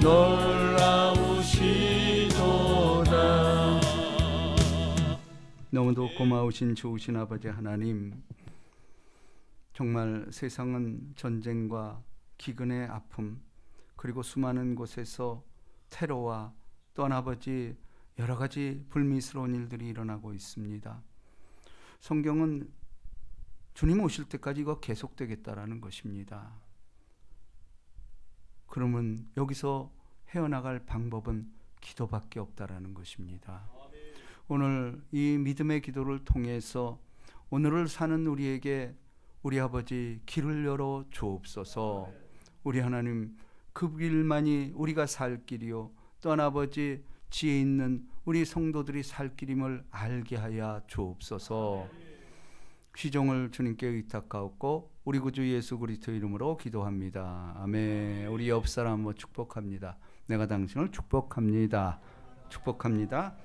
놀라우시도다. 너무도 고마우신 좋으신 아버지 하나님, 정말 세상은 전쟁과 기근의 아픔, 그리고 수많은 곳에서 테러와 또한 아버지 여러 가지 불미스러운 일들이 일어나고 있습니다. 성경은 주님 오실 때까지 이거 계속되겠다라는 것입니다. 그러면 여기서 헤어나갈 방법은 기도밖에 없다라는 것입니다. 오늘 이 믿음의 기도를 통해서 오늘을 사는 우리에게 우리 아버지 길을 열어 주옵소서. 우리 하나님, 그 길만이 우리가 살 길이요 또한 아버지 지혜 있는 우리 성도들이 살 길임을 알게 하여 주옵소서. 시종을 주님께 의탁하옵고 우리 구주 예수 그리스도 이름으로 기도합니다. 아멘. 우리 옆 사람 한번 축복합니다. 내가 당신을 축복합니다. 축복합니다.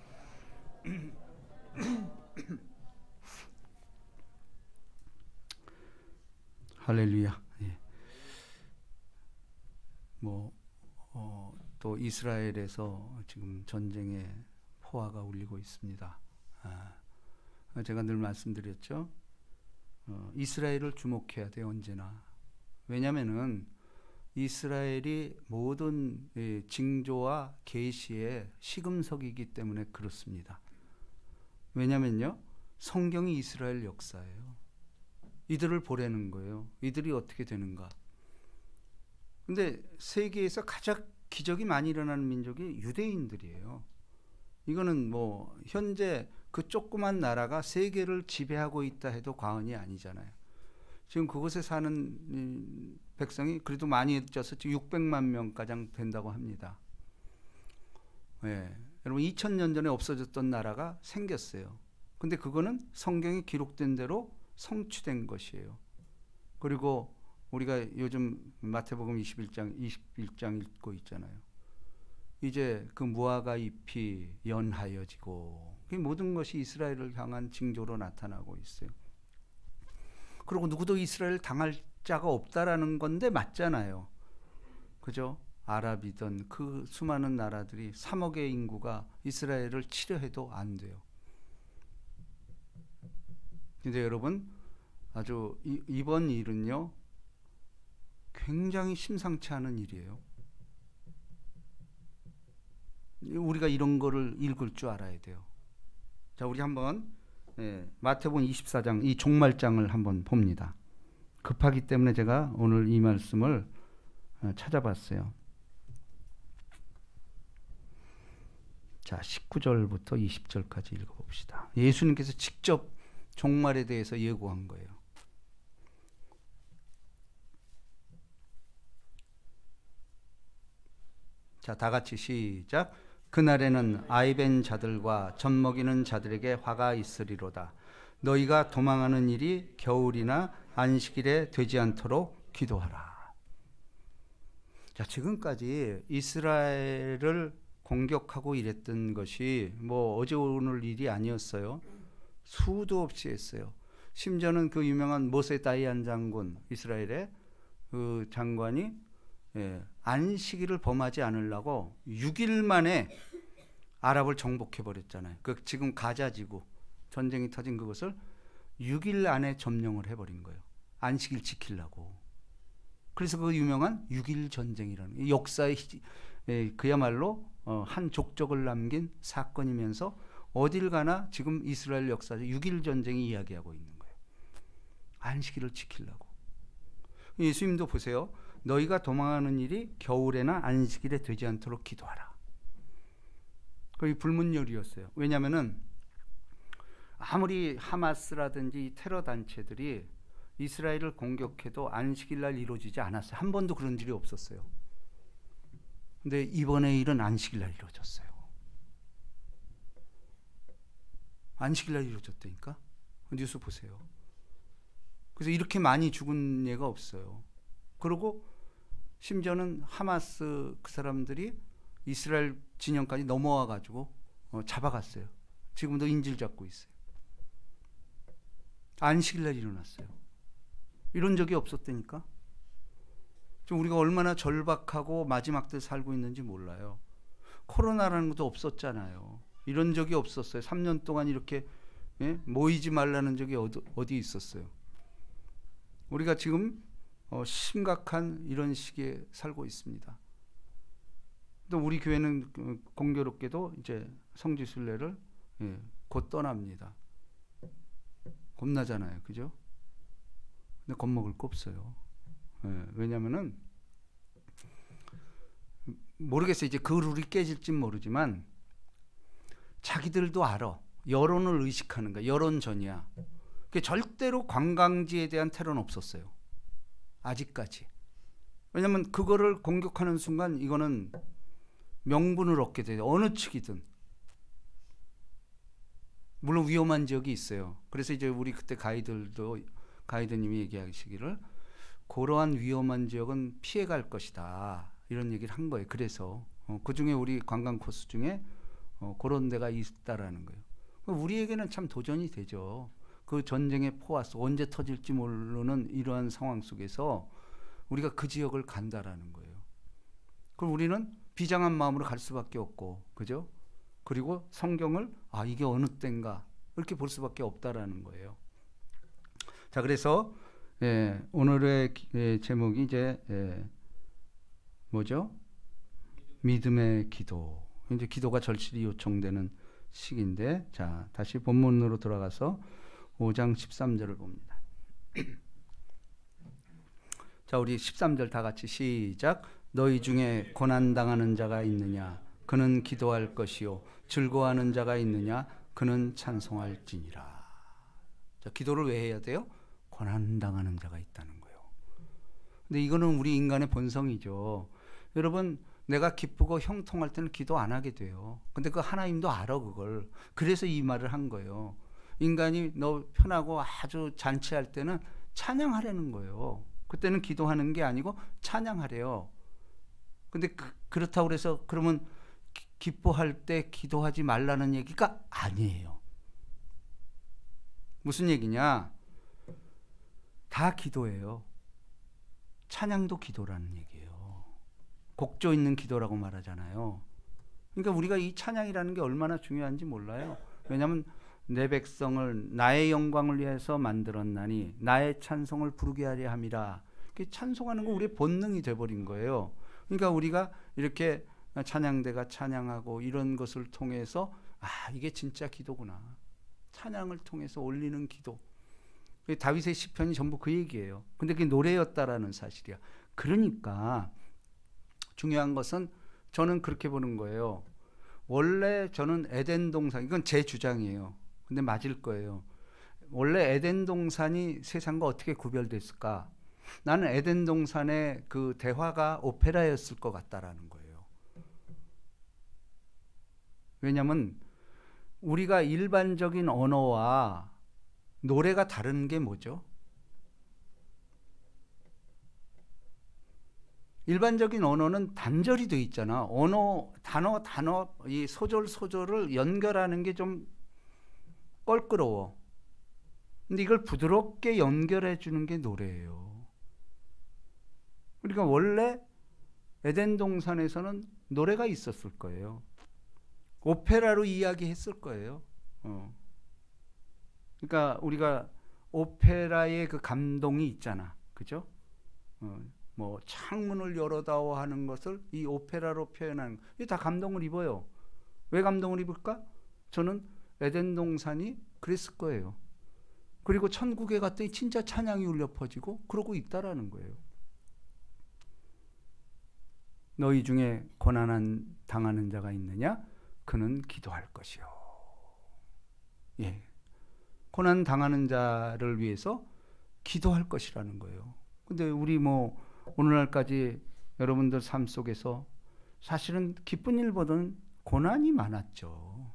할렐루야. 예. 또 이스라엘에서 지금 전쟁의 포화가 울리고 있습니다. 제가 늘 말씀드렸죠. 이스라엘을 주목해야 돼요, 언제나. 왜냐하면은 이스라엘이 모든 징조와 계시의 시금석이기 때문에 그렇습니다. 왜냐면요, 성경이 이스라엘 역사예요. 이들을 보라는 거예요. 이들이 어떻게 되는가. 근데 세계에서 가장 기적이 많이 일어나는 민족이 유대인들이에요. 이거는 뭐 현재 그 조그만 나라가 세계를 지배하고 있다 해도 과언이 아니잖아요. 지금 그곳에 사는 백성이 그래도 많이 해져서 600만 명가량 된다고 합니다. 예. 여러분 2000년 전에 없어졌던 나라가 생겼어요. 근데 그거는 성경에 기록된 대로 성취된 것이에요. 그리고 우리가 요즘 마태복음 21장 읽고 있잖아요. 이제 그 무화과 잎이 연하여지고, 모든 것이 이스라엘을 향한 징조로 나타나고 있어요. 그리고 누구도 이스라엘 당할 자가 없다라는 건데 맞잖아요. 그죠? 아랍이든 그 수많은 나라들이 3억의 인구가 이스라엘을 치려해도 안 돼요. 근데 여러분, 아주 이번 일은요, 굉장히 심상치 않은 일이에요. 우리가 이런 거를 읽을 줄 알아야 돼요. 자, 우리 한번 마태복음 24장 이 종말장을 한번 봅니다. 급하기 때문에 제가 오늘 이 말씀을 찾아봤어요. 자, 19절부터 20절까지 읽어봅시다. 예수님께서 직접 종말에 대해서 예고한 거예요. 자, 다 같이 시작. 그날에는 아이벤 자들과 젖 먹이는 자들에게 화가 있으리로다. 너희가 도망하는 일이 겨울이나 안식일에 되지 않도록 기도하라. 자, 지금까지 이스라엘을 공격하고 이랬던 것이 뭐 어제 오늘 일이 아니었어요. 수도 없이 했어요. 심지어는 그 유명한 모세다이안 장군, 이스라엘의 그 장관이 안식일을 범하지 않으려고 6일 만에 아랍을 정복해 버렸잖아요. 그 지금 가자지구 전쟁이 터진 그것을 6일 안에 점령을 해버린 거예요. 안식일 지키려고. 그래서 그 유명한 6일 전쟁이라는 역사의 그야말로 한 족적을 남긴 사건이면서 어딜 가나 지금 이스라엘 역사적 6일 전쟁이 이야기하고 있는 거예요. 안식일을 지키려고. 예수님도 보세요. 너희가 도망하는 일이 겨울에나 안식일에 되지 않도록 기도하라. 거의 불문율이었어요. 왜냐하면은 아무리 하마스라든지 테러 단체들이 이스라엘을 공격해도 안식일날 이루어지지 않았어요. 한 번도 그런 일이 없었어요. 근데 이번에 일은 안식일날 이루어졌어요. 안식일날 이루어졌다니까? 뉴스 보세요. 그래서 이렇게 많이 죽은 예가 없어요. 그리고 심지어는 하마스 그 사람들이 이스라엘 진영까지 넘어와 가지고 잡아갔어요. 지금도 인질 잡고 있어요. 안식일날 일어났어요. 이런 적이 없었다니까? 좀 우리가 얼마나 절박하고 마지막 때 살고 있는지 몰라요. 코로나라는 것도 없었잖아요. 이런 적이 없었어요. 3년 동안 이렇게 모이지 말라는 적이 어디 있었어요. 우리가 지금 심각한 이런 시기에 살고 있습니다. 또 우리 교회는 공교롭게도 이제 성지순례를 곧 떠납니다. 겁나잖아요, 그죠? 근데 겁먹을 거 없어요. 왜냐면은 모르겠어요. 이제 그 룰이 깨질진 모르지만 자기들도 알아. 여론을 의식하는 거야. 여론전이야. 절대로 관광지에 대한 테러는 없었어요. 아직까지. 왜냐면 그거를 공격하는 순간 이거는 명분을 얻게 돼요. 어느 측이든. 물론 위험한 지역이 있어요. 그래서 이제 우리 그때 가이드님이 얘기하시기를 그러한 위험한 지역은 피해갈 것이다. 이런 얘기를 한 거예요. 그래서 그중에 우리 관광 코스 중에 그런 데가 있다라는 거예요. 우리에게는 참 도전이 되죠. 그 전쟁의 포화 속 언제 터질지 모르는 이러한 상황 속에서 우리가 그 지역을 간다라는 거예요. 그럼 우리는 비장한 마음으로 갈 수밖에 없고, 그죠? 그리고 성경을 이게 어느 때인가 이렇게 볼 수밖에 없다라는 거예요. 자, 그래서 오늘의 제목이 이제 뭐죠? 믿음의 기도. 이제 기도가 절실히 요청되는 시기인데, 자, 다시 본문으로 돌아가서 5장 13절을 봅니다. 자, 우리 13절 다 같이 시작. 너희 중에 고난당하는 자가 있느냐? 그는 기도할 것이요. 즐거워하는 자가 있느냐? 그는 찬송할지니라. 자, 기도를 왜 해야 돼요? 고난당하는 자가 있다는 거예요. 근데 이거는 우리 인간의 본성이죠. 여러분, 내가 기쁘고 형통할 때는 기도 안 하게 돼요. 근데 그 하나님도 알아, 그걸. 그래서 이 말을 한 거예요. 인간이 너 편하고 아주 잔치할 때는 찬양하라는 거예요. 그때는 기도하는 게 아니고 찬양하래요. 근데 그렇다고 해서 그러면 기뻐할 때 기도하지 말라는 얘기가 아니에요. 무슨 얘기냐? 다 기도예요. 찬양도 기도라는 얘기예요. 곡조 있는 기도라고 말하잖아요. 그러니까 우리가 이 찬양이라는 게 얼마나 중요한지 몰라요. 왜냐하면 내 백성을 나의 영광을 위해서 만들었나니 나의 찬송을 부르게 하려 함이라. 찬송하는 거 우리의 본능이 돼버린 거예요. 그러니까 우리가 이렇게 찬양대가 찬양하고 이런 것을 통해서 이게 진짜 기도구나. 찬양을 통해서 올리는 기도. 다윗의 시편이 전부 그 얘기예요. 근데 그게 노래였다라는 사실이야. 그러니까 중요한 것은 저는 그렇게 보는 거예요. 원래 저는 에덴 동산, 이건 제 주장이에요. 근데 맞을 거예요. 원래 에덴 동산이 세상과 어떻게 구별됐을까? 나는 에덴 동산의 그 대화가 오페라였을 것 같다라는 거예요. 왜냐하면 우리가 일반적인 언어와 노래가 다른 게 뭐죠? 일반적인 언어는 단절이 돼 있잖아. 단어, 이 소절을 연결하는 게 좀 껄끄러워. 근데 이걸 부드럽게 연결해 주는 게 노래예요. 그러니까 원래 에덴 동산에서는 노래가 있었을 거예요. 오페라로 이야기했을 거예요. 그러니까 우리가 오페라의 그 감동이 있잖아. 그죠? 뭐 창문을 열어다오 하는 것을 이 오페라로 표현하는 거. 이게 다 감동을 입어요. 왜 감동을 입을까? 저는 에덴 동산이 그랬을 거예요. 그리고 천국에 갔더니 진짜 찬양이 울려 퍼지고 그러고 있다라는 거예요. 너희 중에 고난 당하는 자가 있느냐? 그는 기도할 것이요. 예. 고난 당하는 자를 위해서 기도할 것이라는 거예요. 근데 우리 오늘날까지 여러분들 삶 속에서 사실은 기쁜 일보다는 고난이 많았죠.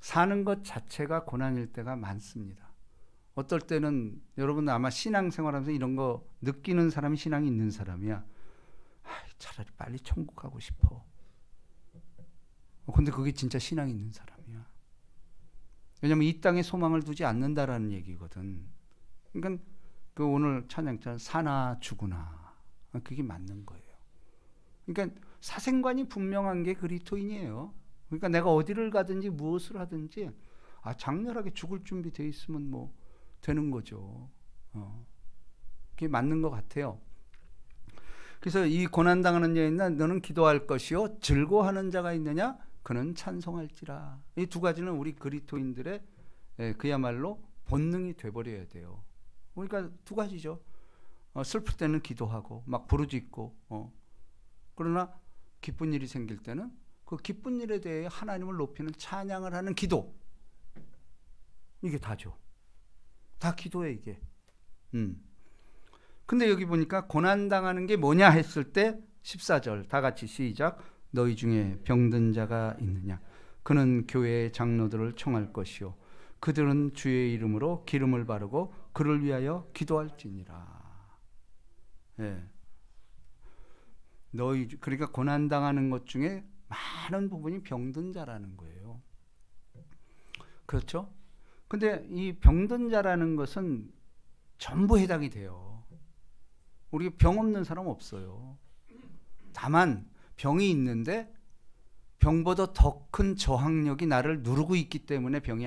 사는 것 자체가 고난일 때가 많습니다. 어떨 때는 여러분 아마 신앙생활하면서 이런 거 느끼는 사람이 신앙이 있는 사람이야. 차라리 빨리 천국 가고 싶어. 근데 그게 진짜 신앙이 있는 사람이야. 왜냐면 이 땅에 소망을 두지 않는다라는 얘기거든. 그러니까 그 오늘 찬양처럼 사나 죽으나 그게 맞는 거예요. 그러니까 사생관이 분명한 게 그리스도인이에요. 그러니까 내가 어디를 가든지 무엇을 하든지 장렬하게 죽을 준비 돼 있으면 뭐 되는 거죠. 그게 맞는 것 같아요. 그래서 이 고난당하는 자에 있나 너는 기도할 것이요 즐거워하는 자가 있느냐 그는 찬송할지라. 이 두 가지는 우리 그리스도인들의 그야말로 본능이 돼버려야 돼요. 그러니까 두 가지죠. 슬플 때는 기도하고 막 부르짖고 그러나 기쁜 일이 생길 때는 그 기쁜 일에 대해 하나님을 높이는 찬양을 하는 기도. 이게 다죠. 다 기도예요 이게. 근데 여기 보니까 고난당하는 게 뭐냐 했을 때 14절 다 같이 시작. 너희 중에 병든 자가 있느냐 그는 교회의 장로들을 청할 것이요 그들은 주의 이름으로 기름을 바르고 그를 위하여 기도할지니라. 그러니까 고난당하는 것 중에 많은 부분이 병든 자라는 거예요. 그렇죠? 근데 이 병든 자라는 것은 전부 해당이 돼요. 우리 병 없는 사람 없어요. 다만 병이 있는데 병보다 더 큰 저항력이 나를 누르고 있기 때문에 병이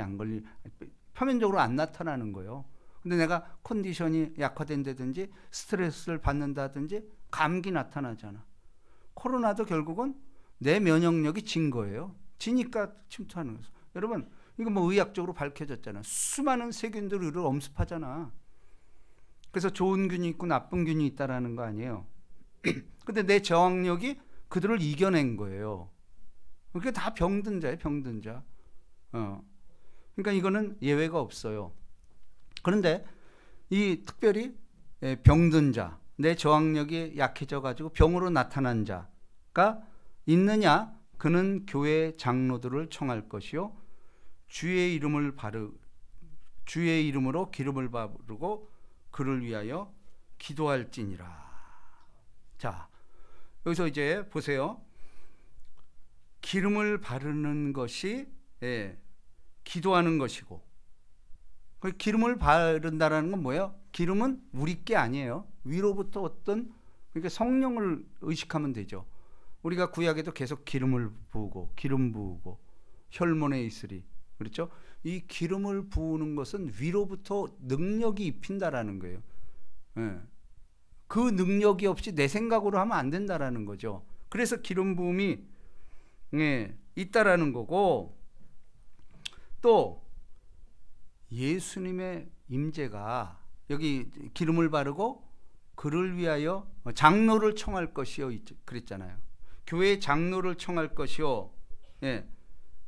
표면적으로 안 나타나는 거예요. 근데 내가 컨디션이 약화된다든지 스트레스를 받는다든지 감기 나타나잖아. 코로나도 결국은 내 면역력이 진 거예요. 지니까 침투하는 거죠. 여러분 이거 뭐 의학적으로 밝혀졌잖아. 수많은 세균들이 우리를 엄습하잖아. 그래서 좋은 균이 있고 나쁜 균이 있다라는 거 아니에요. 근데 내 저항력이 그들을 이겨낸 거예요. 그게 다 병든 자예요. 병든 자. 그러니까 이거는 예외가 없어요. 그런데 이 특별히 병든 자, 내 저항력이 약해져 가지고 병으로 나타난 자가 있느냐 그는 교회 장로들을 청할 것이요 주의 이름으로 기름을 바르고 그를 위하여 기도할지니라. 자, 여기서 이제 보세요. 기름을 바르는 것이 기도하는 것이고, 기름을 바른다라는 건 뭐예요? 기름은 우리 게 아니에요. 위로부터 어떤 그러니까 성령을 의식하면 되죠. 우리가 구약에도 계속 기름을 부으고 기름 부으고 혈몬에 있으리. 그렇죠? 이 기름을 부으는 것은 위로부터 능력이 입힌다라는 거예요. 그 능력이 없이 내 생각으로 하면 안 된다라는 거죠. 그래서 기름 부음이 있다라는 거고, 또 예수님의 임재가 여기 기름을 바르고 그를 위하여 장로를 청할 것이요 그랬잖아요. 교회 장로를 청할 것이요.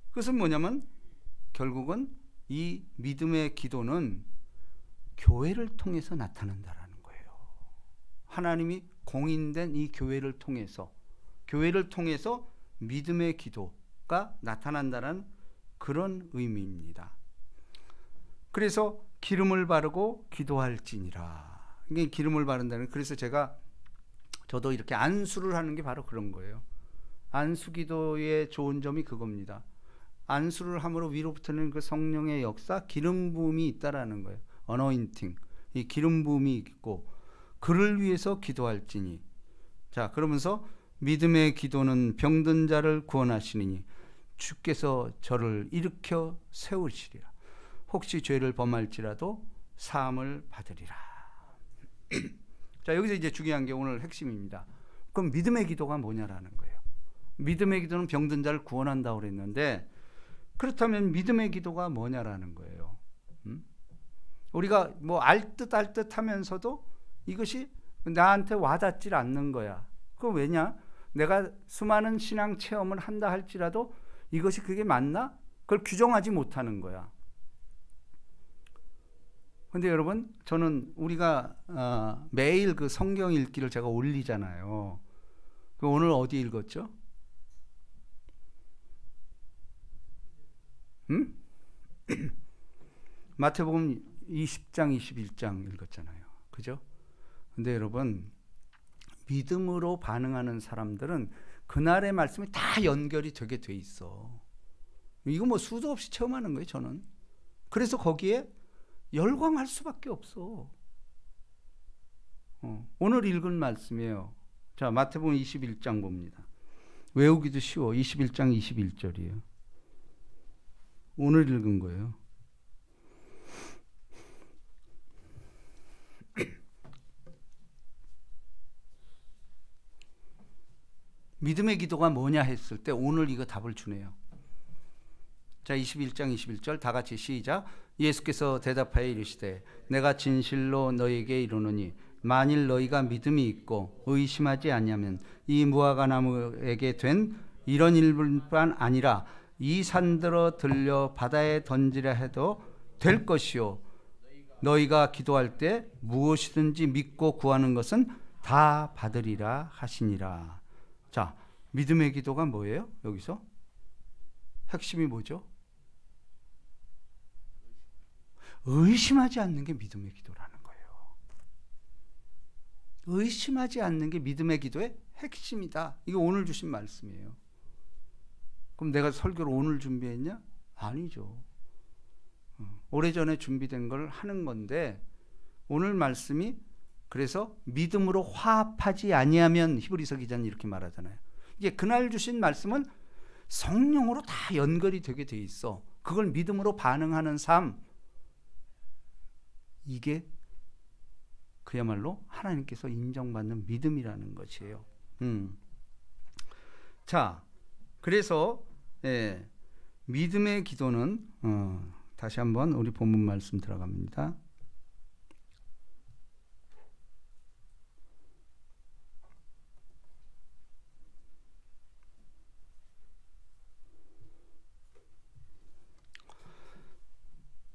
그것은 뭐냐면 결국은 이 믿음의 기도는 교회를 통해서 나타난다라는 거예요. 하나님이 공인된 이 교회를 통해서 믿음의 기도가 나타난다는 그런 의미입니다. 그래서 기름을 바르고 기도할지니라. 이게 기름을 바른다는, 그래서 저도 이렇게 안수를 하는 게 바로 그런 거예요. 안수 기도의 좋은 점이 그겁니다. 안수를 함으로 위로부터는 그 성령의 역사, 기름 부음이 있다라는 거예요. 어노인팅, 이 기름 부음이 있고 그를 위해서 기도할지니. 자, 그러면서 믿음의 기도는 병든 자를 구원하시느니 주께서 저를 일으켜 세우시리라. 혹시 죄를 범할지라도 사함을 받으리라. 자, 여기서 이제 중요한 게 오늘 핵심입니다. 그럼 믿음의 기도가 뭐냐라는 거예요. 믿음의 기도는 병든 자를 구원한다고 그랬는데, 그렇다면 믿음의 기도가 뭐냐라는 거예요. 우리가 뭐 알 듯 하면서도 이것이 나한테 와닿질 않는 거야. 그건 왜냐? 내가 수많은 신앙 체험을 한다 할지라도 이것이 그게 맞나? 그걸 규정하지 못하는 거야. 근데 여러분, 저는 우리가 매일 그 성경 읽기를 제가 올리잖아요. 오늘 어디 읽었죠? 마태복음 20장 21장 읽었잖아요. 그죠? 근데 여러분, 믿음으로 반응하는 사람들은 그날의 말씀이 다 연결이 되게 돼 있어. 이거 뭐 수도 없이 체험하는 거예요, 저는. 그래서 거기에 열광할 수밖에 없어. 오늘 읽은 말씀이에요. 자, 마태복음 21장 봅니다. 외우기도 쉬워. 21장 21절이에요. 오늘 읽은 거예요. 믿음의 기도가 뭐냐 했을 때 오늘 이거 답을 주네요. 자, 21장 21절 다 같이 시작. 예수께서 대답하여 이르시되 내가 진실로 너희에게 이르노니 만일 너희가 믿음이 있고 의심하지 아니하면 이 무화과 나무에게 된 이런 일뿐만 아니라 이 산들어 들려 바다에 던지라 해도 될 것이요 너희가 기도할 때 무엇이든지 믿고 구하는 것은 다 받으리라 하시니라. 자, 믿음의 기도가 뭐예요? 여기서 핵심이 뭐죠? 의심하지 않는 게 믿음의 기도라는 거예요. 의심하지 않는 게 믿음의 기도의 핵심이다. 이게 오늘 주신 말씀이에요. 그럼 내가 설교를 오늘 준비했냐? 아니죠. 오래전에 준비된 걸 하는 건데 오늘 말씀이 그래서 믿음으로 화합하지 아니하면 히브리서 기자는 이렇게 말하잖아요. 이게 그날 주신 말씀은 성령으로 다 연결이 되게 돼 있어. 그걸 믿음으로 반응하는 삶, 이게 그야말로 하나님께서 인정받는 믿음이라는 것이에요. 자, 그래서 믿음의 기도는 다시 한번 우리 본문 말씀 들어갑니다.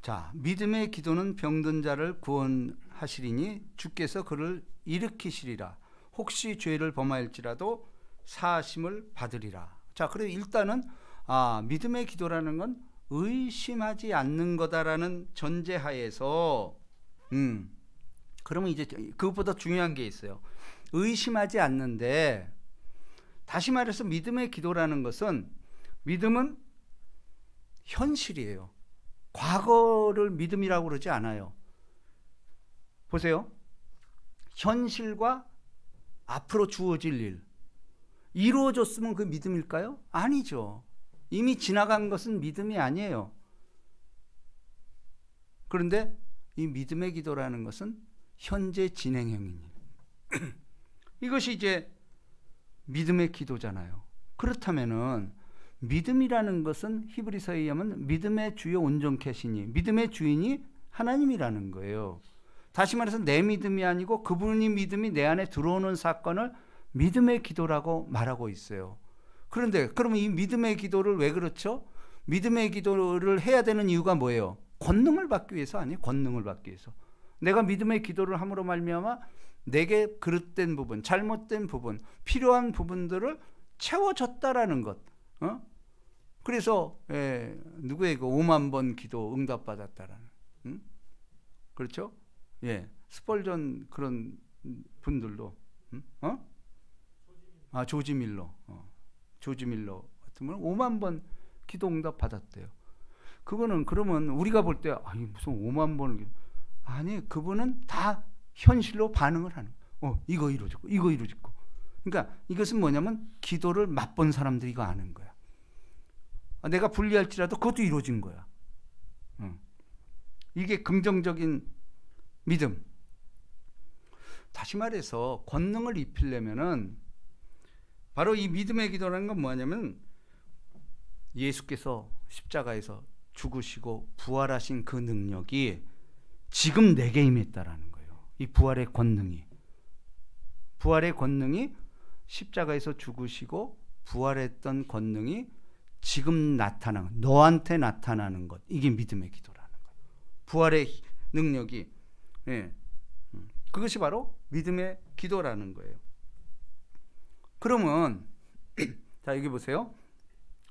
자, 믿음의 기도는 병든 자를 구원하시리니 주께서 그를 일으키시리라. 혹시 죄를 범하일지라도 사하심을 받으리라. 자, 그래서 일단은 믿음의 기도라는 건 의심하지 않는 거다라는 전제하에서 그러면 이제 그것보다 중요한 게 있어요. 의심하지 않는데, 다시 말해서 믿음의 기도라는 것은, 믿음은 현실이에요. 과거를 믿음이라고 그러지 않아요. 보세요. 현실과 앞으로 주어질 일, 이루어졌으면 그 믿음일까요? 아니죠. 이미 지나간 것은 믿음이 아니에요. 그런데 이 믿음의 기도라는 것은 현재 진행형인 일. 이것이 이제 믿음의 기도잖아요. 그렇다면은 믿음이라는 것은 히브리서에 의하면 믿음의 주요 온전케시니, 믿음의 주인이 하나님이라는 거예요. 다시 말해서 내 믿음이 아니고 그분이 믿음이 내 안에 들어오는 사건을 믿음의 기도라고 말하고 있어요. 그런데 그러면 이 믿음의 기도를 왜 그렇죠? 믿음의 기도를 해야 되는 이유가 뭐예요? 권능을 받기 위해서 아니에요? 권능을 받기 위해서. 내가 믿음의 기도를 함으로 말미암아 내게 그릇된 부분, 잘못된 부분, 필요한 부분들을 채워줬다라는 것. 그래서 누구에게 5만 번 기도 응답받았다라는, 그렇죠? 스펄전 그런 분들도, 조지 밀러 같은 분은 5만 번 기도 응답 받았대요. 그거는 그러면 우리가 볼 때 무슨 5만 번을, 아니, 그분은 다 현실로 반응을 하는. 이거 이루어졌고 이거 이루어졌고. 그러니까 이것은 뭐냐면 기도를 맛본 사람들이 이거 아는 거야. 내가 불리할지라도 그것도 이루어진 거야. 이게 긍정적인 믿음. 다시 말해서 권능을 입히려면은 바로 이 믿음의 기도라는 건 뭐냐면 예수께서 십자가에서 죽으시고 부활하신 그 능력이 지금 내게 임했다라는 거예요. 이 부활의 권능이 십자가에서 죽으시고 부활했던 권능이 지금 나타나는, 너한테 나타나는 것, 이게 믿음의 기도라는 거예요. 부활의 능력이, 그것이 바로 믿음의 기도라는 거예요. 그러면 자, 여기 보세요.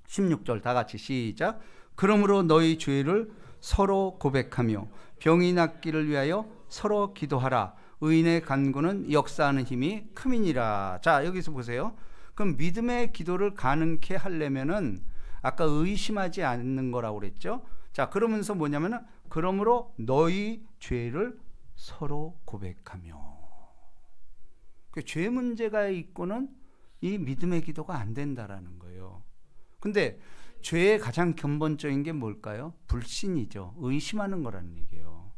16절 다 같이 시작. 그러므로 너희 죄를 서로 고백하며 병이 낫기를 위하여 서로 기도하라. 의인의 간구는 역사하는 힘이 큼이니라. 자, 여기서 보세요. 그럼 믿음의 기도를 가능케 하려면은 아까 의심하지 않는 거라고 그랬죠. 자, 그러면서 뭐냐면은 그러므로 너희 죄를 서로 고백하며. 죄 문제가 있고는 이 믿음의 기도가 안 된다라는 거예요. 근데 죄의 가장 근본적인 게 뭘까요? 불신이죠. 의심하는 거라는 얘기예요.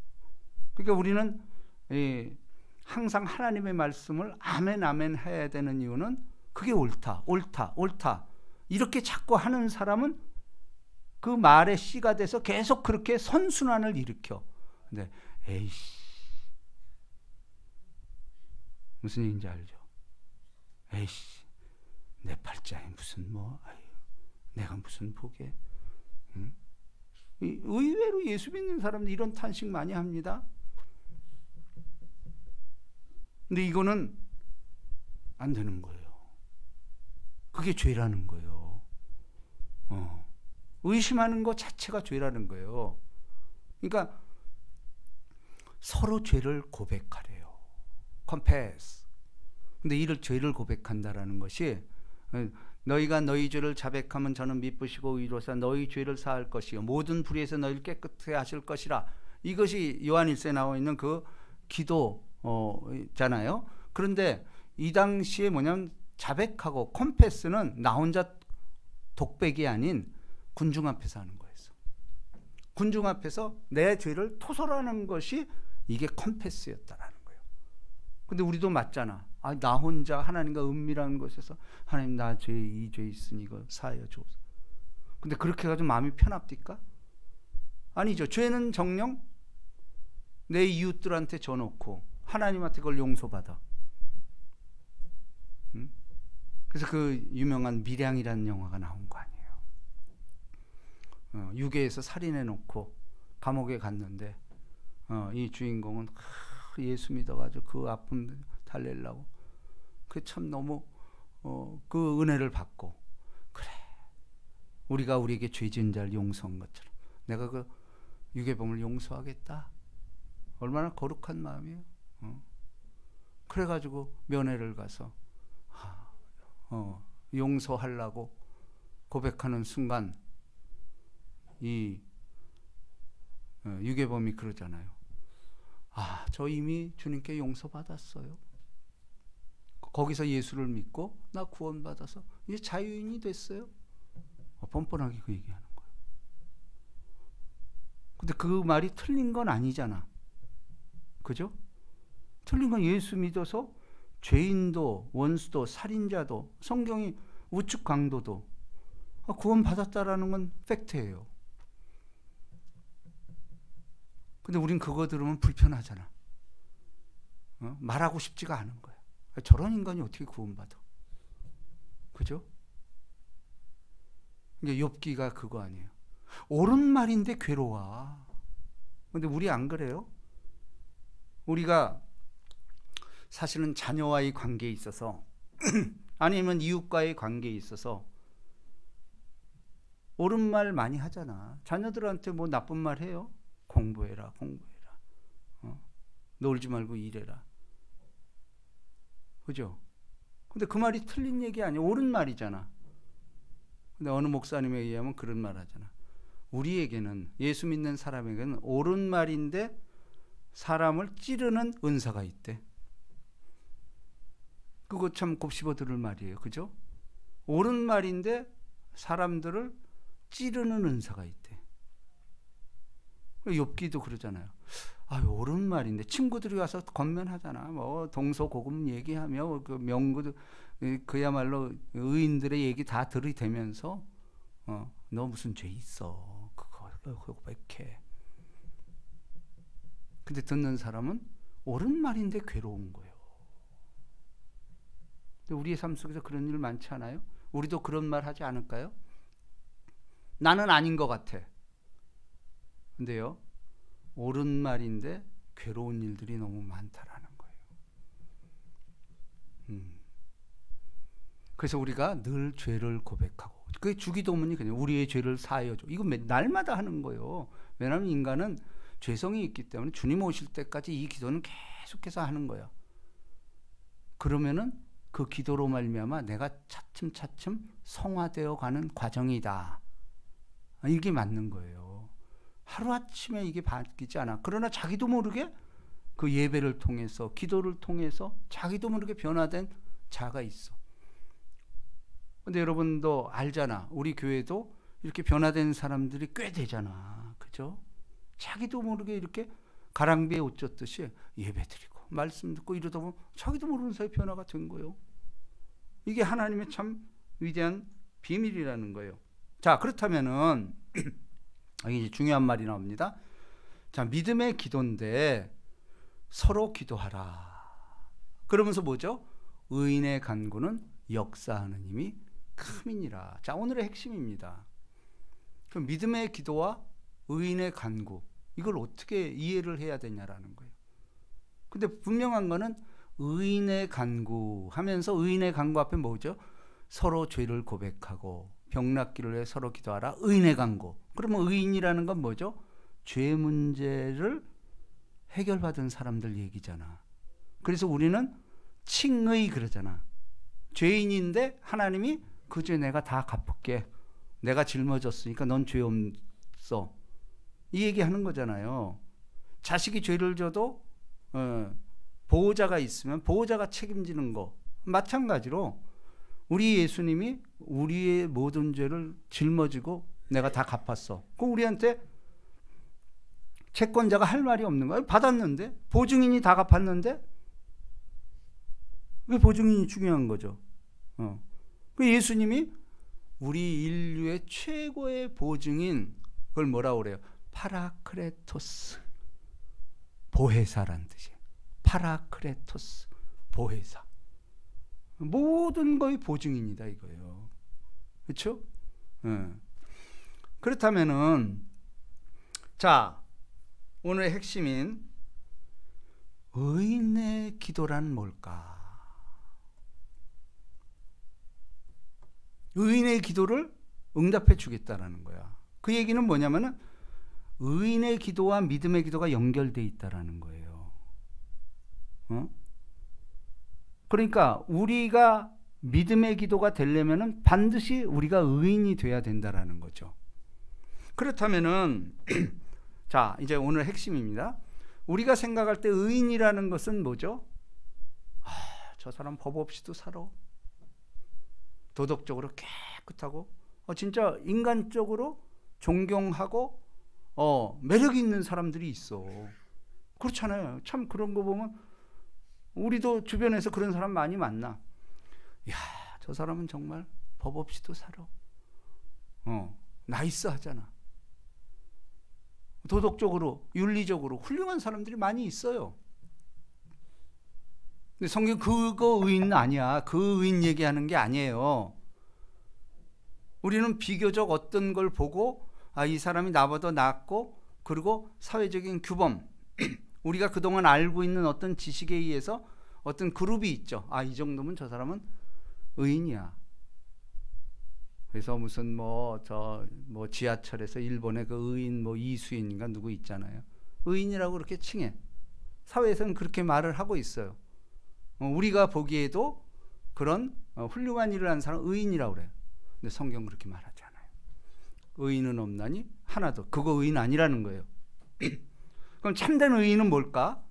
그러니까 우리는 항상 하나님의 말씀을 아멘 아멘 해야 되는 이유는 그게 옳다 옳다 옳다 이렇게 자꾸 하는 사람은 그 말의 씨가 돼서 계속 그렇게 선순환을 일으켜. 근데 에이씨, 무슨 얘기인지 알죠? 에이씨, 내 팔자에 무슨 내가 무슨 복에. 응? 의외로 예수 믿는 사람들 이런 탄식 많이 합니다. 근데 이거는 안 되는 거예요. 그게 죄라는 거예요. 의심하는 것 자체가 죄라는 거예요. 그러니까 서로 죄를 고백하래요. confess. 근데 이를 죄를 고백한다라는 것이 너희가 너희 죄를 자백하면 저는 미쁘시고 의로사 너희 죄를 사할 것이요 모든 불의에서 너희를 깨끗하게 하실 것이라. 이것이 요한일서에 나와 있는 그 기도잖아요. 그런데 이 당시에 뭐냐면 자백하고 confess는 나 혼자 독백이 아닌 군중 앞에서 하는 거였어. 군중 앞에서 내 죄를 토설하는 것이 이게 confess였다라는 거예요. 근데 우리도 맞잖아. 나 혼자 하나님과 은밀한 곳에서 하나님 나 죄 이 죄 있으니 이거 사하여 주옵소서. 근데 그렇게 해가지고 마음이 편합니까? 아니죠. 죄는 정녕 내 이웃들한테 져놓고 하나님한테 그걸 용서받아. 그래서 그 유명한 밀양이라는 영화가 나온 거 아니에요. 유괴해서 살인해놓고 감옥에 갔는데 이 주인공은 예수 믿어가지고 그 아픔 달래려고 그 참 너무 그 은혜를 받고 그래 우리가 우리에게 죄 지은 자를 용서한 것처럼 내가 그 유괴범을 용서하겠다. 얼마나 거룩한 마음이에요. 그래가지고 면회를 가서 용서하려고 고백하는 순간 이 유괴범이 그러잖아요. 저 이미 주님께 용서받았어요. 거기서 예수를 믿고 나 구원받아서 이제 자유인이 됐어요. 뻔뻔하게 그 얘기하는 거예요. 근데 그 말이 틀린 건 아니잖아. 그죠? 틀린 건 예수 믿어서 죄인도 원수도 살인자도 성경이 우측 강도도 구원받았다라는 건 팩트예요. 근데 우린 그거 들으면 불편하잖아. 말하고 싶지가 않은 거야. 저런 인간이 어떻게 구원받아? 그죠? 이게 욥기가 그거 아니에요. 옳은 말인데 괴로워. 근데 우리 안 그래요? 우리가 사실은 자녀와의 관계에 있어서 아니면 이웃과의 관계에 있어서 옳은 말 많이 하잖아. 자녀들한테 뭐 나쁜 말 해요? 공부해라. 놀지 말고 일해라. 그죠? 근데 그 말이 틀린 얘기 아니야. 옳은 말이잖아. 근데 어느 목사님에 의하면 그런 말 하잖아. 우리에게는 예수 믿는 사람에게는 옳은 말인데 사람을 찌르는 은사가 있대. 그거 참 곱씹어 들을 말이에요. 그죠? 옳은 말인데 사람들을 찌르는 은사가 있대. 욥기도 그러잖아요. 옳은 말인데 친구들이 와서 권면하잖아. 뭐 동서고금 얘기하며 그 명구 그야말로 의인들의 얘기 다 들이대면서 너 무슨 죄 있어? 그거 고백해. 근데 듣는 사람은 옳은 말인데 괴로운 거예요. 근데 우리의 삶 속에서 그런 일 많지 않아요? 우리도 그런 말 하지 않을까요? 나는 아닌 것 같아. 근데요, 옳은 말인데 괴로운 일들이 너무 많다라는 거예요. 그래서 우리가 늘 죄를 고백하고, 그게 주기도문이 그냥 우리의 죄를 사하여 줘. 이거 날마다 하는 거예요. 왜냐하면 인간은 죄성이 있기 때문에 주님 오실 때까지 이 기도는 계속해서 하는 거예요. 그러면은 그 기도로 말미암아 내가 차츰차츰 성화되어 가는 과정이다. 이게 맞는 거예요. 하루아침에 이게 바뀌지 않아. 그러나 자기도 모르게 그 예배를 통해서, 기도를 통해서 자기도 모르게 변화된 자가 있어. 근데 여러분도 알잖아. 우리 교회도 이렇게 변화된 사람들이 꽤 되잖아. 그죠? 자기도 모르게 이렇게 가랑비에 옷 젖듯이 예배드리고 말씀 듣고 이러다 보면 자기도 모르는 사이에 변화가 된 거예요. 이게 하나님의 참 위대한 비밀이라는 거예요. 자, 그렇다면은 이제 중요한 말이 나옵니다. 자, 믿음의 기도인데 서로 기도하라. 그러면서 뭐죠? 의인의 간구는 역사하는 힘이 큼이니라. 자, 오늘의 핵심입니다. 그 믿음의 기도와 의인의 간구, 이걸 어떻게 이해를 해야 되냐라는 거예요. 근데 분명한 거는 의인의 간구 하면서, 의인의 간구 앞에 뭐죠? 서로 죄를 고백하고 병 낫기를 위해 서로 기도하라. 의인의 간구. 그러면 의인이라는 건 뭐죠? 죄 문제를 해결받은 사람들 얘기잖아. 그래서 우리는 칭의 그러잖아. 죄인인데 하나님이 그 죄 내가 다 갚을게. 내가 짊어졌으니까 넌 죄 없어. 이 얘기하는 거잖아요. 자식이 죄를 져도 보호자가 있으면 보호자가 책임지는 거. 마찬가지로 우리 예수님이 우리의 모든 죄를 짊어지고 내가 다 갚았어. 그럼 우리한테 채권자가 할 말이 없는 거야. 받았는데, 보증인이 다 갚았는데 왜 보증인이 중요한 거죠? 그 예수님이 우리 인류의 최고의 보증인, 그걸 뭐라고 그래요? 파라크레토스, 보혜사란 뜻이에요. 파라크레토스, 보혜사. 모든 거의 보증인이다 이거예요. 그렇죠? 그렇다면은 자, 오늘의 핵심인 의인의 기도란 뭘까? 의인의 기도를 응답해 주겠다라는 거야. 그 얘기는 뭐냐면은 의인의 기도와 믿음의 기도가 연결돼 있다라는 거예요. 그러니까 우리가 믿음의 기도가 되려면은 반드시 우리가 의인이 돼야 된다라는 거죠. 그렇다면은 자, 이제 오늘 핵심입니다. 우리가 생각할 때 의인이라는 것은 뭐죠? 저 사람 법 없이도 살아. 도덕적으로 깨끗하고 진짜 인간적으로 존경하고 매력 있는 사람들이 있어. 그렇잖아요. 참 그런 거 보면 우리도 주변에서 그런 사람 많이 만나. 야, 저 사람은 정말 법 없이도 살아. 나이스하잖아. 도덕적으로, 윤리적으로 훌륭한 사람들이 많이 있어요. 근데 성경 그거 의인 아니야. 그 의인 얘기하는 게 아니에요. 우리는 비교적 어떤 걸 보고 이 사람이 나보다 낫고, 그리고 사회적인 규범, 우리가 그동안 알고 있는 어떤 지식에 의해서 어떤 그룹이 있죠. 이 정도면 저 사람은 의인이야. 그래서 무슨 지하철에서 일본의 그 의인 이수인인가 누구 있잖아요. 의인이라고 그렇게 칭해. 사회에서는 그렇게 말을 하고 있어요. 우리가 보기에도 그런 훌륭한 일을 한 사람 의인이라고 그래요. 근데 성경 그렇게 말하지 않아요. 의인은 없나니 하나도. 그거 의인 아니라는 거예요. 그럼 참된 의인은 뭘까?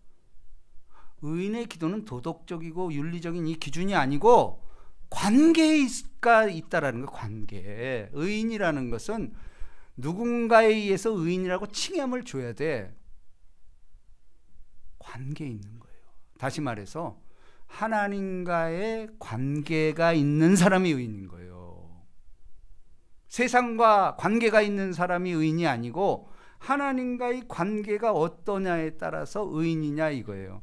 의인의 기도는 도덕적이고 윤리적인 이 기준이 아니고 관계가 있다라는 거예요. 관계. 의인이라는 것은 누군가에 의해서 의인이라고 칭함을 줘야 돼. 관계에 있는 거예요. 다시 말해서 하나님과의 관계가 있는 사람이 의인인 거예요. 세상과 관계가 있는 사람이 의인이 아니고 하나님과의 관계가 어떠냐에 따라서 의인이냐 이거예요.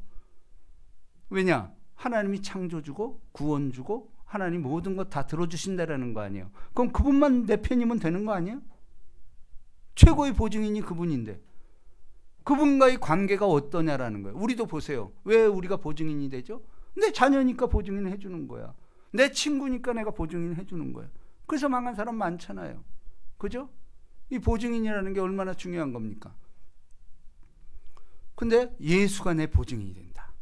왜냐? 하나님이 창조주고 구원주고 하나님 모든 것 다 들어주신다라는 거 아니에요. 그럼 그분만 내 편이면 되는 거 아니에요? 최고의 보증인이 그분인데 그분과의 관계가 어떠냐라는 거예요. 우리도 보세요. 왜 우리가 보증인이 되죠? 내 자녀니까 보증인 해주는 거야. 내 친구니까 내가 보증인 해주는 거야. 그래서 망한 사람 많잖아요. 그죠? 이 보증인이라는 게 얼마나 중요한 겁니까? 근데 예수가 내 보증인이 된다.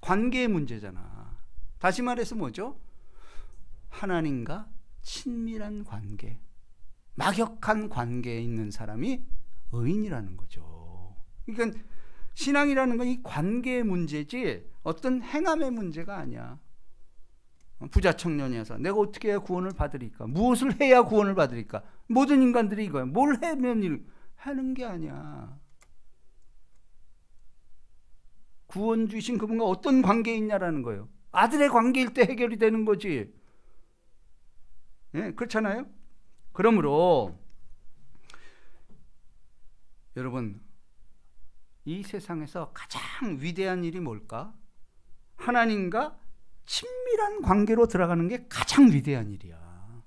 관계의 문제잖아. 다시 말해서 뭐죠? 하나님과 친밀한 관계, 막역한 관계에 있는 사람이 의인이라는 거죠. 그러니까 신앙이라는 건 이 관계의 문제지 어떤 행함의 문제가 아니야. 부자 청년이어서 내가 어떻게 해야 구원을 받으리까? 무엇을 해야 구원을 받으리까? 모든 인간들이 이거야. 뭘 하면 하는 게 아니야. 구원 주신 그분과 어떤 관계에 있냐라는 거예요. 아들의 관계일 때 해결이 되는 거지. 예, 그렇잖아요? 그러므로 여러분, 이 세상에서 가장 위대한 일이 뭘까? 하나님과 친밀한 관계로 들어가는 게 가장 위대한 일이야.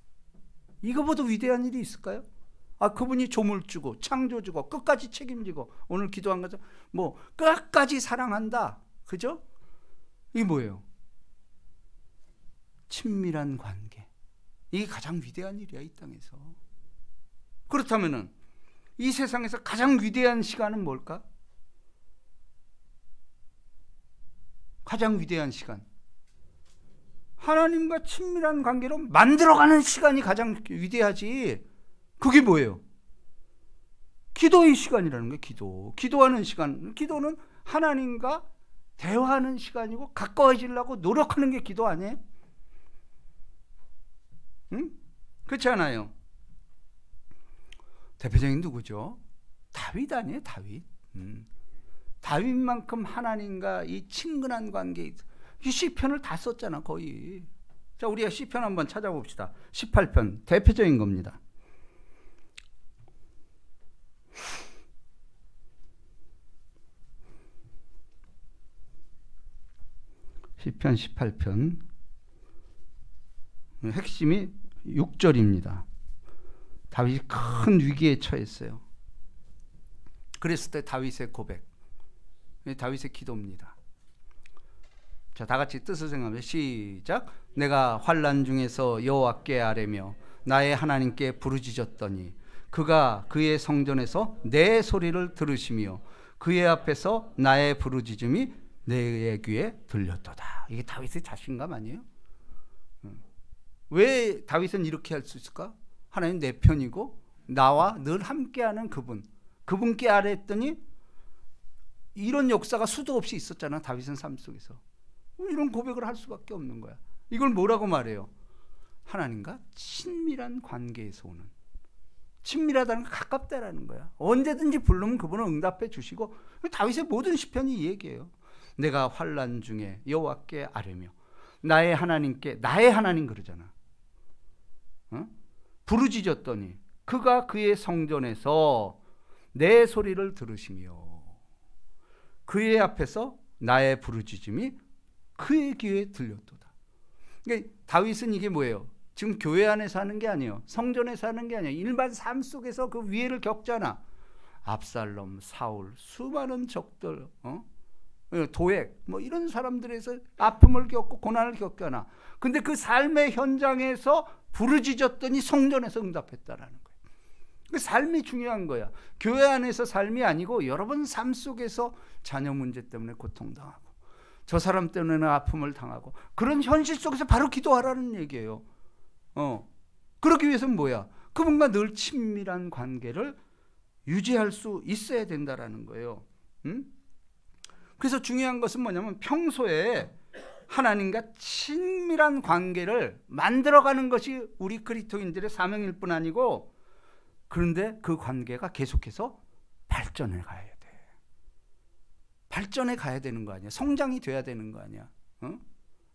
이거보다 위대한 일이 있을까요? 그분이 조물주고 창조주고 끝까지 책임지고 오늘 기도한 것처럼 뭐 끝까지 사랑한다. 그죠? 이게 뭐예요? 친밀한 관계. 이게 가장 위대한 일이야, 이 땅에서. 그렇다면은 이 세상에서 가장 위대한 시간은 뭘까? 가장 위대한 시간. 하나님과 친밀한 관계로 만들어가는 시간이 가장 위대하지. 그게 뭐예요? 기도의 시간이라는 거예요. 기도하는 시간. 기도는 하나님과 대화하는 시간이고 가까워지려고 노력하는 게 기도 아니에요? 응? 그렇지 않아요? 대표적인 누구죠? 다윗 아니에요? 다윗. 다윗만큼 하나님과 이 친근한 관계, 이 시편을 다 썼잖아, 거의. 자, 우리가 시편 한번 찾아봅시다. 18편 대표적인 겁니다. 시편 18편 핵심이 6절입니다. 다윗이 큰 위기에 처했어요. 그랬을 때 다윗의 고백, 다윗의 기도입니다. 자, 다 같이 뜻을 생각하면 시작. 내가 환난 중에서 여호와께 아뢰며 나의 하나님께 부르짖었더니 그가 그의 성전에서 내 소리를 들으시며 그의 앞에서 나의 부르짖음이 내 귀에 들렸도다. 이게 다윗의 자신감 아니에요? 왜 다윗은 이렇게 할 수 있을까? 하나님 내 편이고 나와 늘 함께하는 그분께 아뢰했더니 이런 역사가 수도 없이 있었잖아, 다윗은 삶 속에서. 이런 고백을 할 수밖에 없는 거야. 이걸 뭐라고 말해요? 하나님과 친밀한 관계에서 오는, 친밀하다는 건 가깝다라는 거야. 언제든지 부르면 그분은 응답해 주시고, 다윗의 모든 시편이 이 얘기예요. 내가 환난 중에 여호와께 아뢰며 나의 하나님께, 나의 하나님 그러잖아. 부르짖었더니 그가 그의 성전에서 내 소리를 들으시며 그의 앞에서 나의 부르짖음이 그의 귀에 들렸도다. 그러니까 다윗은 이게 뭐예요? 지금 교회 안에서 하는 게 아니에요. 성전에서 하는 게 아니에요. 일반 삶 속에서 그 위해를 겪잖아. 압살롬, 사울, 수많은 적들, 도액, 뭐 이런 사람들에서 아픔을 겪고 고난을 겪잖아. 근데 그 삶의 현장에서 부르짖었더니 성전에서 응답했다라는 거예요. 그 삶이 중요한 거야. 교회 안에서 삶이 아니고 여러분 삶 속에서 자녀 문제 때문에 고통당하고 저 사람 때문에 아픔을 당하고 그런 현실 속에서 바로 기도하라는 얘기예요. 그러기 위해서는 뭐야? 그분과 늘 친밀한 관계를 유지할 수 있어야 된다라는 거예요. 그래서 중요한 것은 뭐냐면 평소에 하나님과 친밀한 관계를 만들어가는 것이 우리 그리스도인들의 사명일 뿐 아니고, 그런데 그 관계가 계속해서 발전해 가야 돼. 발전해 가야 되는 거 아니야. 성장이 돼야 되는 거 아니야.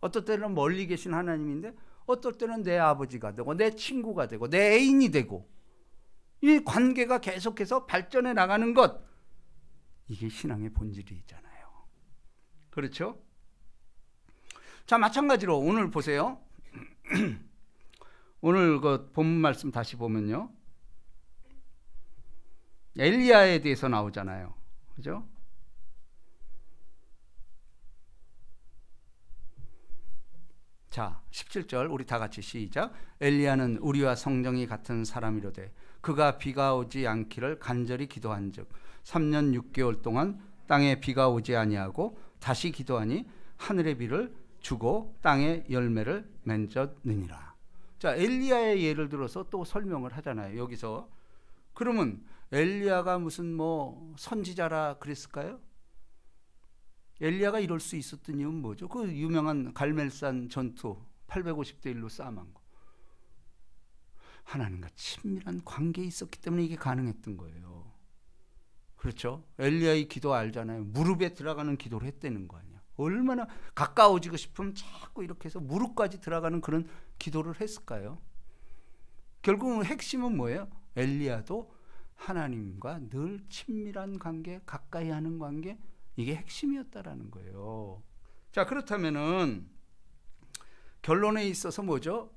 어떨 때는 멀리 계신 하나님인데 어떨 때는 내 아버지가 되고 내 친구가 되고 내 애인이 되고, 이 관계가 계속해서 발전해 나가는 것, 이게 신앙의 본질이잖아요. 그렇죠? 자, 마찬가지로 오늘 보세요. 오늘 그 본문 말씀 다시 보면요, 엘리야에 대해서 나오잖아요. 그죠? 자, 17절 우리 다 같이 시작. 엘리야는 우리와 성정이 같은 사람이로되 그가 비가 오지 않기를 간절히 기도한즉 3년 6개월 동안 땅에 비가 오지 아니하고 다시 기도하니 하늘의 비를 주고 땅에 열매를 맺었느니라. 자, 엘리야의 예를 들어서 또 설명을 하잖아요, 여기서. 그러면 엘리야가 무슨 뭐 선지자라 그랬을까요? 엘리야가 이럴 수 있었던 이유는 뭐죠? 그 유명한 갈멜산 전투 850대 1로 싸움한 거. 하나님과 친밀한 관계에 있었기 때문에 이게 가능했던 거예요. 그렇죠? 엘리야의 기도 알잖아요. 무릎에 들어가는 기도를 했다는 거 아니야. 얼마나 가까워지고 싶으면 자꾸 이렇게 해서 무릎까지 들어가는 그런 기도를 했을까요? 결국은 핵심은 뭐예요? 엘리야도 하나님과 늘 친밀한 관계, 가까이 하는 관계, 이게 핵심이었다라는 거예요. 자, 그렇다면은 결론에 있어서 뭐죠?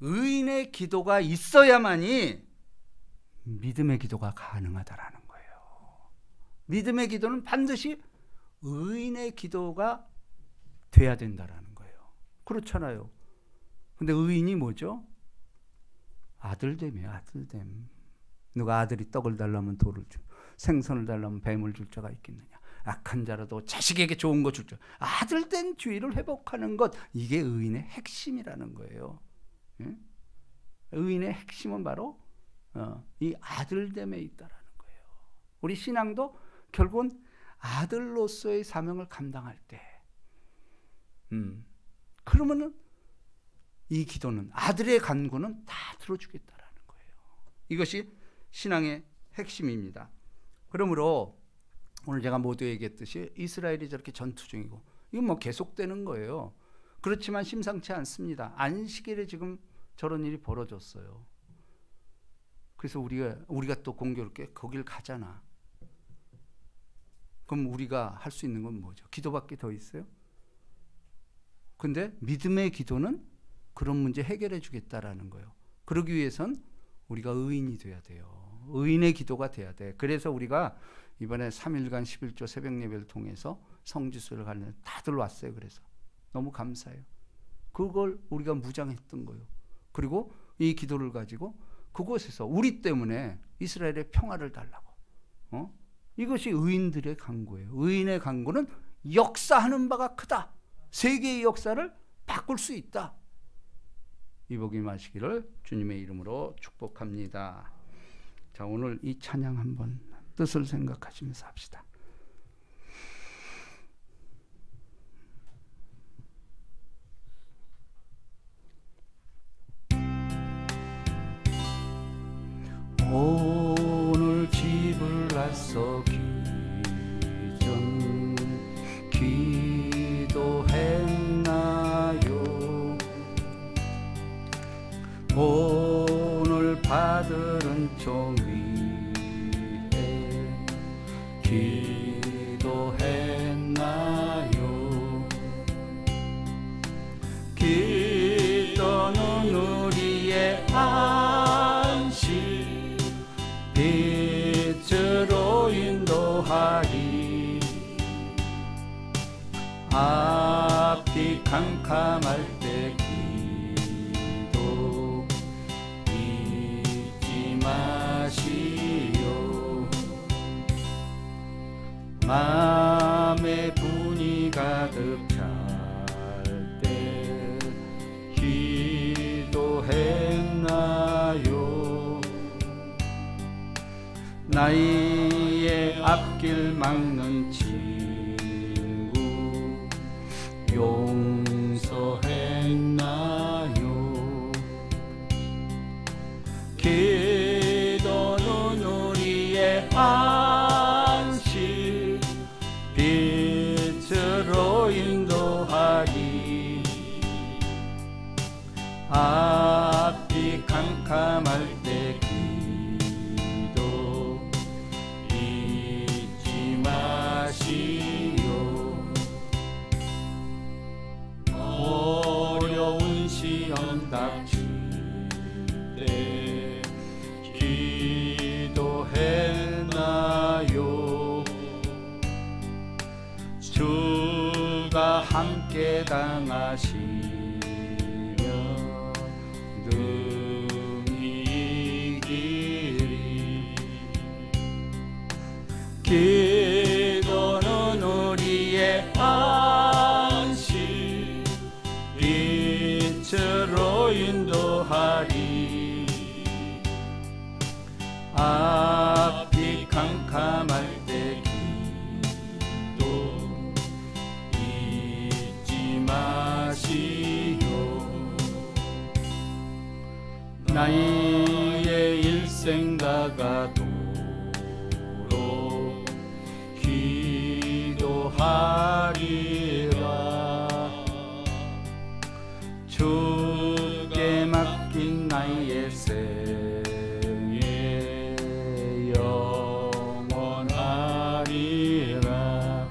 의인의 기도가 있어야만이 믿음의 기도가 가능하다라는 거예요. 믿음의 기도는 반드시 의인의 기도가 돼야 된다라는 거예요. 그렇잖아요. 근데 의인이 뭐죠? 아들됨이에요. 아들됨. 누가 아들이 떡을 달라면 돌을 주, 생선을 달라면 뱀을 줄 자가 있겠느냐. 악한 자라도 자식에게 좋은 거 줄 자. 아들된 주의를 회복하는 것, 이게 의인의 핵심이라는 거예요. 예? 의인의 핵심은 바로 이 아들됨에 있다라는 거예요. 우리 신앙도 결국은 아들로서의 사명을 감당할 때, 그러면은 이 기도는, 아들의 간구는 다 들어주겠다라는 거예요. 이것이 신앙의 핵심입니다. 그러므로 오늘 제가 모두 얘기했듯이 이스라엘이 저렇게 전투 중이고, 이건 뭐 계속되는 거예요. 그렇지만 심상치 않습니다. 안식일에 지금 저런 일이 벌어졌어요. 그래서 우리가 또 공교롭게 거길 가잖아. 그럼 우리가 할 수 있는 건 뭐죠? 기도밖에 더 있어요? 근데 믿음의 기도는 그런 문제 해결해 주겠다라는 거예요. 그러기 위해선 우리가 의인이 돼야 돼요. 의인의 기도가 돼야 돼. 그래서 우리가 이번에 3일간 11조 새벽 예배를 통해서 성지순례를 가는 다들 왔어요. 그래서 너무 감사해요. 그걸 우리가 무장했던 거예요. 그리고 이 기도를 가지고 그곳에서 우리 때문에 이스라엘의 평화를 달라고. 이것이 의인들의 간구예요. 의인의 간구는 역사하는 바가 크다. 세계의 역사를 바꿀 수 있다. 이 복이 마시기를 주님의 이름으로 축복합니다. 자, 오늘 이 찬양 한번 뜻을 생각하시면서 합시다. 오늘 집을 나서기 전 기도했나요? 오늘 받은 종 위에 기도했나요? 기도는 우리의 안식 빛으로 인도하리. 앞이 캄캄할 때 기도 잊지 마시오. 마음에 분이 가득 찰 때 기도했나요? 나의 앞길 막는 친구 용서했나요? 기도는 우리의 안식 빛으로 인도하리. 앞이 캄캄할 때 어려운 시험 닥칠 때 기도했나요? 주가 함께 당하시며 능히 이기리. 기도는 우리의 안식 빛으로 인도하리. 앞이 캄캄할 때 기도 나의 일생 다가도록 기도하리라. 주께 맡긴 나의 생애 영원하리라.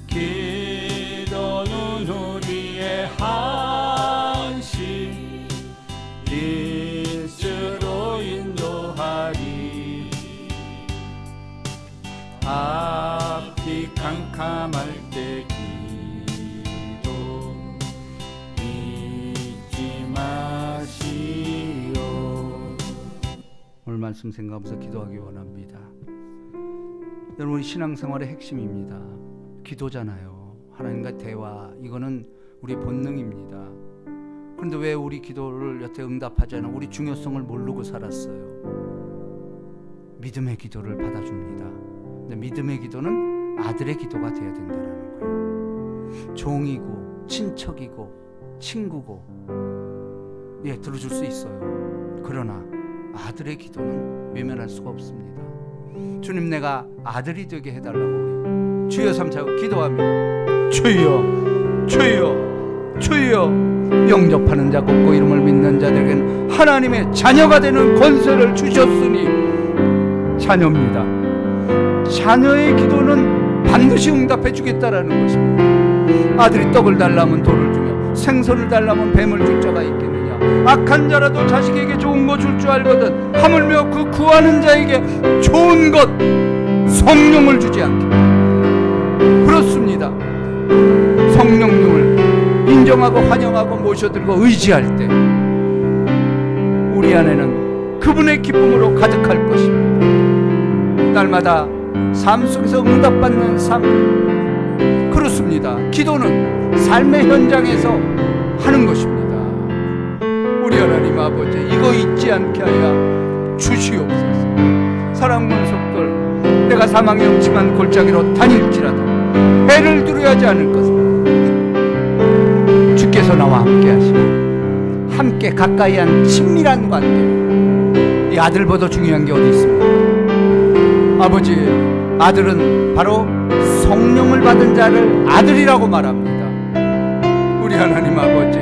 기도는 우리의 한시 인수로 인도하리. 앞이 캄캄할 때 기도 잊지 마시오. 오늘 말씀 생각하면서 기도하기 원합니다. 여러분, 신앙생활의 핵심입니다. 기도잖아요. 하나님과 대화, 이거는 우리 본능입니다. 그런데 왜 우리 기도를 여태 응답하지 않아? 우리 중요성을 모르고 살았어요. 믿음의 기도를 받아줍니다. 근데 믿음의 기도는 아들의 기도가 되어야 된다는 거예요. 종이고 친척이고 친구고 들어줄 수 있어요. 그러나 아들의 기도는 외면할 수가 없습니다. 주님, 내가 아들이 되게 해달라고 주여 삼차고 기도합니다. 주여 주여 주여. 영접하는 자 곱고 이름을 믿는 자들에게는 하나님의 자녀가 되는 권세를 주셨으니 자녀입니다. 자녀의 기도는 반드시 응답해 주겠다라는 것입니다. 아들이 떡을 달라면 돌을 주며 생선을 달라면 뱀을 줄 자가 있겠느냐. 악한 자라도 자식에게 좋은 거 줄 줄 알거든 하물며 그 구하는 자에게 좋은 것 성령을 주지 않겠느냐. 그렇습니다. 성령님을 인정하고 환영하고 모셔들고 의지할 때 우리 안에는 그분의 기쁨으로 가득할 것입니다. 날마다 삶 속에서 응답받는 삶, 그렇습니다. 기도는 삶의 현장에서 하는 것입니다. 우리 하나님 아버지, 이거 잊지 않게 하여 주시옵소서. 사랑하는 속들, 내가 사망의 음침한 골짜기로 다닐지라도 해를 두려워하지 않을 것을 주께서 나와 함께 하시고 함께 가까이 한 친밀한 관계, 이 아들보다 중요한 게 어디 있습니까? 아버지, 아들은 바로 성령을 받은 자를 아들이라고 말합니다. 우리 하나님 아버지,